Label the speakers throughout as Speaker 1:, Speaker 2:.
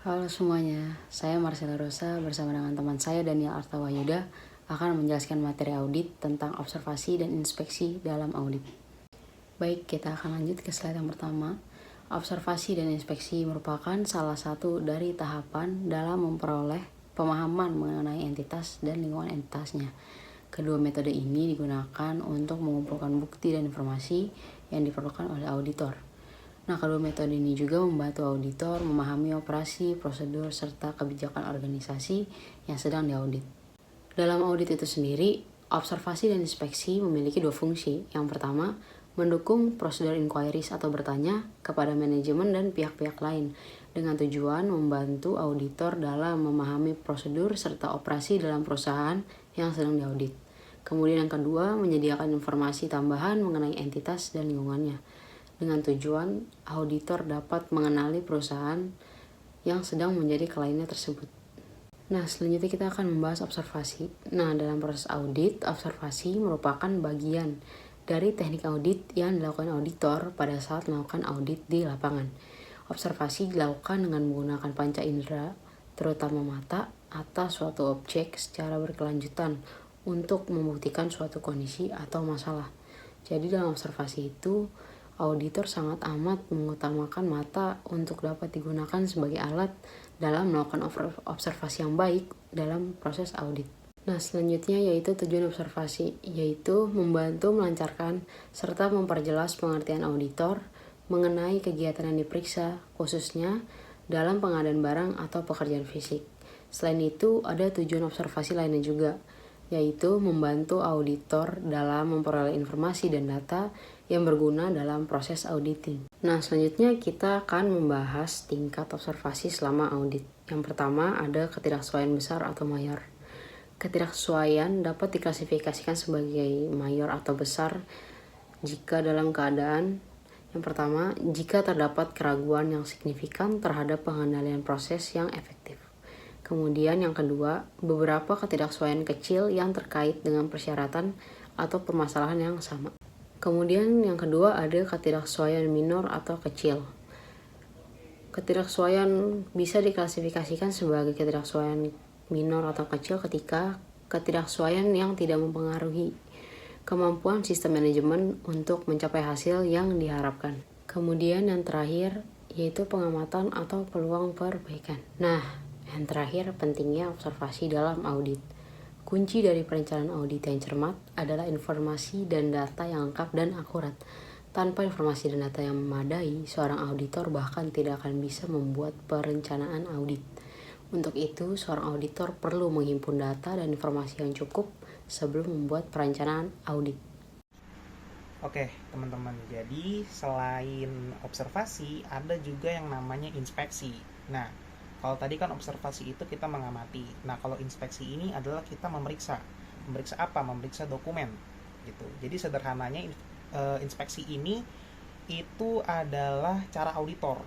Speaker 1: Halo semuanya, saya Marcella Rosa bersama dengan teman saya Daniel Artawahyuda akan menjelaskan materi audit tentang observasi dan inspeksi dalam audit. Baik, kita akan lanjut ke slide yang pertama. Observasi dan inspeksi merupakan salah satu dari tahapan dalam memperoleh pemahaman mengenai entitas dan lingkungan entitasnya. Kedua metode ini digunakan untuk mengumpulkan bukti dan informasi yang diperlukan oleh auditor. Nah, kedua metode ini juga membantu auditor memahami operasi, prosedur, serta kebijakan organisasi yang sedang diaudit. Dalam audit itu sendiri, observasi dan inspeksi memiliki dua fungsi. Yang pertama, mendukung prosedur inquiries atau bertanya kepada manajemen dan pihak-pihak lain dengan tujuan membantu auditor dalam memahami prosedur serta operasi dalam perusahaan yang sedang diaudit. Kemudian yang kedua, menyediakan informasi tambahan mengenai entitas dan lingkungannya dengan tujuan auditor dapat mengenali perusahaan yang sedang menjadi kliennya tersebut. Nah, selanjutnya kita akan membahas observasi. Nah, dalam proses audit, observasi merupakan bagian dari teknik audit yang dilakukan auditor pada saat melakukan audit di lapangan. Observasi dilakukan dengan menggunakan panca indera, terutama mata, atas suatu objek secara berkelanjutan untuk membuktikan suatu kondisi atau masalah. Jadi dalam observasi itu, auditor sangat amat mengutamakan mata untuk dapat digunakan sebagai alat dalam melakukan observasi yang baik dalam proses audit. Nah, selanjutnya yaitu tujuan observasi, yaitu membantu melancarkan serta memperjelas pengertian auditor mengenai kegiatan yang diperiksa, khususnya dalam pengadaan barang atau pekerjaan fisik. Selain itu, ada tujuan observasi lainnya juga, yaitu membantu auditor dalam memperoleh informasi dan data yang berguna dalam proses auditing. Nah, selanjutnya kita akan membahas tingkat observasi selama audit. Yang pertama ada ketidaksesuaian besar atau mayor. Ketidaksesuaian dapat diklasifikasikan sebagai mayor atau besar jika dalam keadaan yang pertama, jika terdapat keraguan yang signifikan terhadap pengendalian proses yang efektif. Kemudian yang kedua, beberapa ketidaksesuaian kecil yang terkait dengan persyaratan atau permasalahan yang sama. Kemudian yang kedua ada ketidaksesuaian minor atau kecil. Ketidaksesuaian bisa diklasifikasikan sebagai ketidaksesuaian minor atau kecil ketika ketidaksesuaian yang tidak mempengaruhi kemampuan sistem manajemen untuk mencapai hasil yang diharapkan. Kemudian yang terakhir yaitu pengamatan atau peluang perbaikan. Nah, yang terakhir pentingnya observasi dalam audit. Kunci dari perencanaan audit yang cermat adalah informasi dan data yang lengkap dan akurat. Tanpa informasi dan data yang memadai, seorang auditor bahkan tidak akan bisa membuat perencanaan audit. Untuk itu, seorang auditor perlu menghimpun data dan informasi yang cukup sebelum membuat perencanaan audit.
Speaker 2: Oke, teman-teman. Jadi, selain observasi, ada juga yang namanya inspeksi. Nah, kalau tadi kan observasi itu kita mengamati. Nah, kalau inspeksi ini adalah kita memeriksa. Memeriksa apa? Memeriksa dokumen, gitu. Jadi sederhananya inspeksi ini itu adalah cara auditor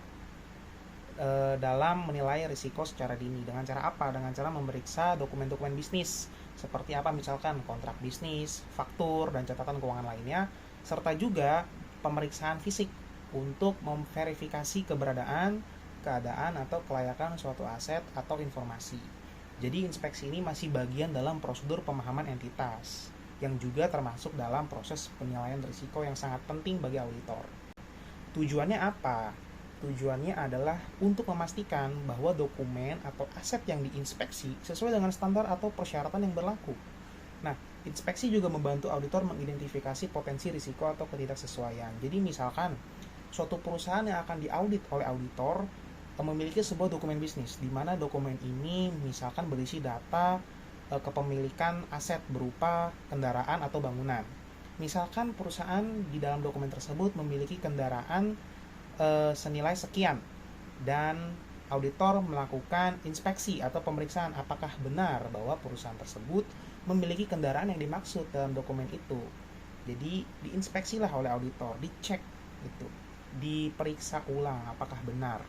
Speaker 2: dalam menilai risiko secara dini. Dengan cara apa? Dengan cara memeriksa dokumen-dokumen bisnis. Seperti apa? Misalkan kontrak bisnis, faktur, dan catatan keuangan lainnya, serta juga pemeriksaan fisik untuk memverifikasi keberadaan, keadaan, atau kelayakan suatu aset atau informasi. Jadi inspeksi ini masih bagian dalam prosedur pemahaman entitas yang juga termasuk dalam proses penilaian risiko yang sangat penting bagi auditor. Tujuannya apa? Tujuannya adalah untuk memastikan bahwa dokumen atau aset yang diinspeksi sesuai dengan standar atau persyaratan yang berlaku. Nah, inspeksi juga membantu auditor mengidentifikasi potensi risiko atau ketidaksesuaian. Jadi misalkan suatu perusahaan yang akan diaudit oleh auditor memiliki sebuah dokumen bisnis, di mana dokumen ini misalkan berisi data kepemilikan aset berupa kendaraan atau bangunan. Misalkan perusahaan di dalam dokumen tersebut memiliki kendaraan senilai sekian, dan auditor melakukan inspeksi atau pemeriksaan apakah benar bahwa perusahaan tersebut memiliki kendaraan yang dimaksud dalam dokumen itu. Jadi diinspeksilah oleh auditor, dicek itu, diperiksa ulang apakah benar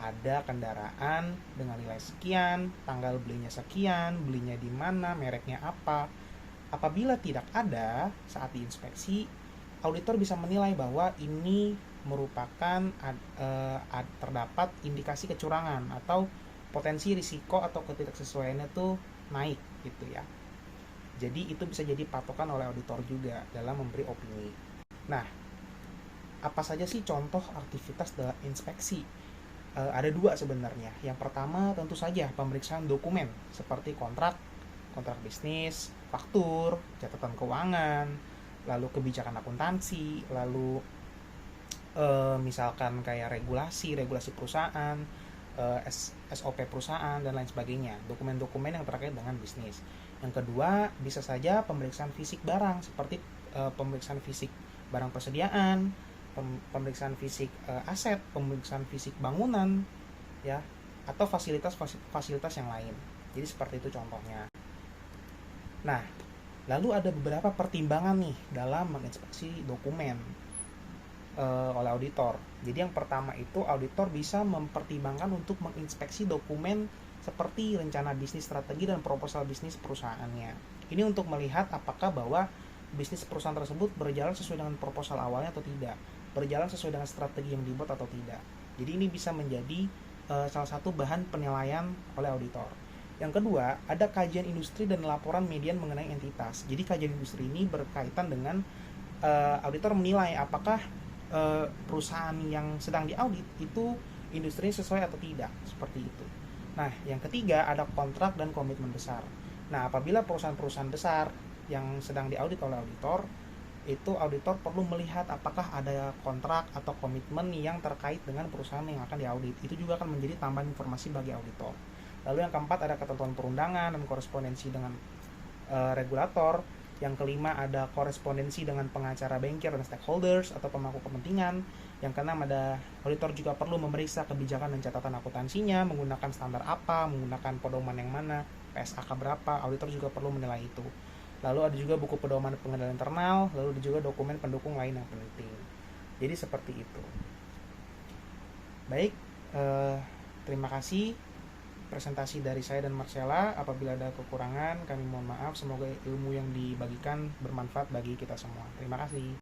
Speaker 2: ada kendaraan dengan nilai sekian, tanggal belinya sekian, belinya di mana, mereknya apa. Apabila tidak ada saat diinspeksi, auditor bisa menilai bahwa ini merupakan terdapat indikasi kecurangan atau potensi risiko atau ketidaksesuaiannya tuh naik gitu ya. Jadi itu bisa jadi patokan oleh auditor juga dalam memberi opini. Nah, apa saja sih contoh aktivitas dalam inspeksi? Ada dua sebenarnya. Yang pertama tentu saja pemeriksaan dokumen seperti kontrak bisnis, faktur, catatan keuangan, lalu kebijakan akuntansi, lalu misalkan kayak regulasi perusahaan, SOP perusahaan dan lain sebagainya, dokumen-dokumen yang terkait dengan bisnis. Yang kedua, bisa saja pemeriksaan fisik barang seperti pemeriksaan fisik barang persediaan, pemeriksaan fisik aset, pemeriksaan fisik bangunan, ya, atau fasilitas yang lain. Jadi seperti itu contohnya. Nah, lalu ada beberapa pertimbangan nih dalam menginspeksi dokumen oleh auditor. Jadi yang pertama itu auditor bisa mempertimbangkan untuk menginspeksi dokumen seperti rencana bisnis strategi dan proposal bisnis perusahaannya. Ini untuk melihat apakah bahwa bisnis perusahaan tersebut berjalan sesuai dengan proposal awalnya atau tidak, berjalan sesuai dengan strategi yang dibuat atau tidak. Jadi ini bisa menjadi salah satu bahan penilaian oleh auditor. Yang kedua, ada kajian industri dan laporan median mengenai entitas. Jadi kajian industri ini berkaitan dengan auditor menilai apakah perusahaan yang sedang diaudit itu industrinya sesuai atau tidak, seperti itu. Nah, yang ketiga ada kontrak dan komitmen besar. Nah, apabila perusahaan-perusahaan besar yang sedang diaudit oleh auditor, itu auditor perlu melihat apakah ada kontrak atau komitmen yang terkait dengan perusahaan yang akan diaudit. Itu juga akan menjadi tambahan informasi bagi auditor. Lalu yang keempat ada ketentuan perundangan dan korespondensi dengan regulator. Yang kelima ada korespondensi dengan pengacara bankir dan stakeholders atau pemangku kepentingan. Yang keenam ada auditor juga perlu memeriksa kebijakan dan catatan akuntansinya, menggunakan standar apa, menggunakan pedoman yang mana, PSAK berapa, auditor juga perlu menilai itu. Lalu ada juga buku pedoman pengendalian internal, lalu ada juga dokumen pendukung lain yang penting. Jadi seperti itu. Baik, terima kasih presentasi dari saya dan Marcella. Apabila ada kekurangan, kami mohon maaf. Semoga ilmu yang dibagikan bermanfaat bagi kita semua. Terima kasih.